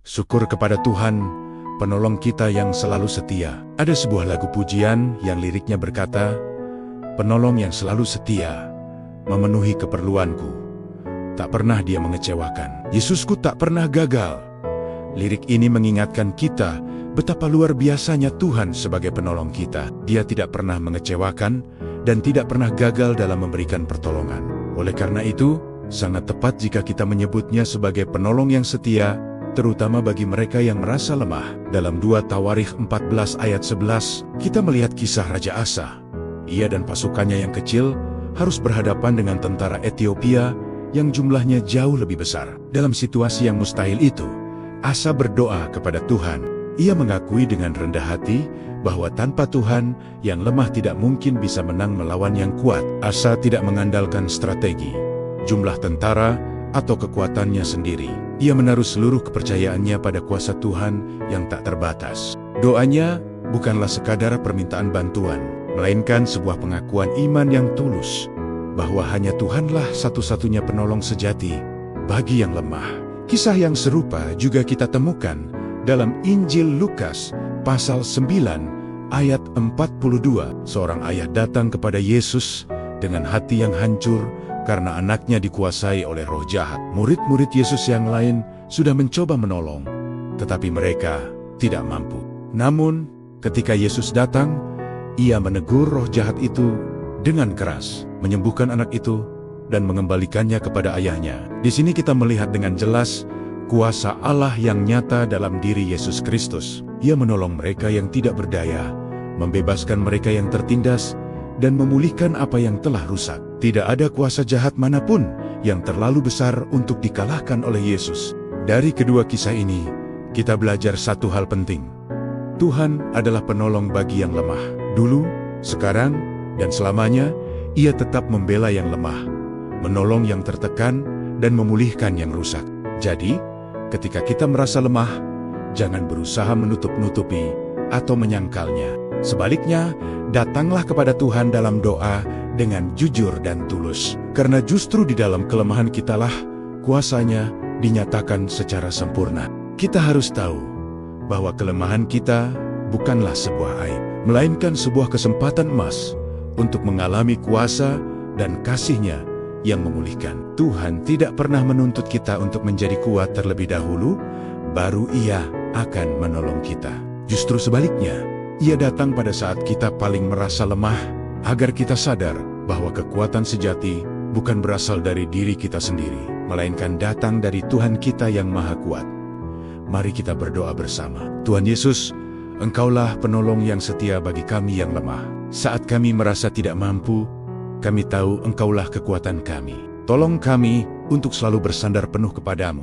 Syukur kepada Tuhan, penolong kita yang selalu setia. Ada sebuah lagu pujian yang liriknya berkata, "Penolong yang selalu setia, memenuhi keperluanku. Tak pernah dia mengecewakan. Yesusku tak pernah gagal." Lirik ini mengingatkan kita betapa luar biasanya Tuhan sebagai penolong kita. Dia tidak pernah mengecewakan dan tidak pernah gagal dalam memberikan pertolongan. Oleh karena itu, sangat tepat jika kita menyebutnya sebagai penolong yang setia, terutama bagi mereka yang merasa lemah. Dalam 2 Tawarikh 14 ayat 11, kita melihat kisah Raja Asa. Ia dan pasukannya yang kecil harus berhadapan dengan tentara Ethiopia yang jumlahnya jauh lebih besar. Dalam situasi yang mustahil itu, Asa berdoa kepada Tuhan. Ia mengakui dengan rendah hati bahwa tanpa Tuhan, yang lemah tidak mungkin bisa menang melawan yang kuat. Asa tidak mengandalkan strategi, jumlah tentara, atau kekuatannya sendiri. Ia menaruh seluruh kepercayaannya pada kuasa Tuhan yang tak terbatas. Doanya bukanlah sekadar permintaan bantuan, melainkan sebuah pengakuan iman yang tulus, bahwa hanya Tuhanlah satu-satunya penolong sejati bagi yang lemah. Kisah yang serupa juga kita temukan dalam Injil Lukas pasal 9 ayat 42. Seorang ayah datang kepada Yesus dengan hati yang hancur karena anaknya dikuasai oleh roh jahat. Murid-murid Yesus yang lain sudah mencoba menolong, tetapi mereka tidak mampu. Namun, ketika Yesus datang, ia menegur roh jahat itu dengan keras, menyembuhkan anak itu, dan mengembalikannya kepada ayahnya. Di sini kita melihat dengan jelas kuasa Allah yang nyata dalam diri Yesus Kristus. Ia menolong mereka yang tidak berdaya, membebaskan mereka yang tertindas, dan memulihkan apa yang telah rusak. Tidak ada kuasa jahat manapun yang terlalu besar untuk dikalahkan oleh Yesus. Dari kedua kisah ini, kita belajar satu hal penting. Tuhan adalah penolong bagi yang lemah. Dulu, sekarang, dan selamanya, Ia tetap membela yang lemah, menolong yang tertekan, dan memulihkan yang rusak. Jadi, ketika kita merasa lemah, jangan berusaha menutup-nutupi atau menyangkalnya. Sebaliknya, datanglah kepada Tuhan dalam doa dengan jujur dan tulus. Karena justru di dalam kelemahan kitalah kuasa-Nya dinyatakan secara sempurna. Kita harus tahu bahwa kelemahan kita bukanlah sebuah aib, melainkan sebuah kesempatan emas untuk mengalami kuasa dan kasih-Nya yang memulihkan. Tuhan tidak pernah menuntut kita untuk menjadi kuat terlebih dahulu, baru Ia akan menolong kita. Justru sebaliknya, Ia datang pada saat kita paling merasa lemah, agar kita sadar bahwa kekuatan sejati bukan berasal dari diri kita sendiri, melainkan datang dari Tuhan kita yang Maha Kuat. Mari kita berdoa bersama. Tuhan Yesus, Engkaulah penolong yang setia bagi kami yang lemah. Saat kami merasa tidak mampu, kami tahu Engkaulah kekuatan kami. Tolong kami untuk selalu bersandar penuh kepadamu,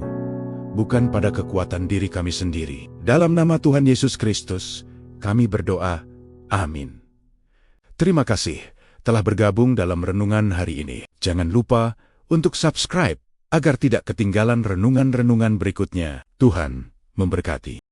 bukan pada kekuatan diri kami sendiri. Dalam nama Tuhan Yesus Kristus, kami berdoa. Amin. Terima kasih telah bergabung dalam renungan hari ini. Jangan lupa untuk subscribe agar tidak ketinggalan renungan-renungan berikutnya. Tuhan memberkati.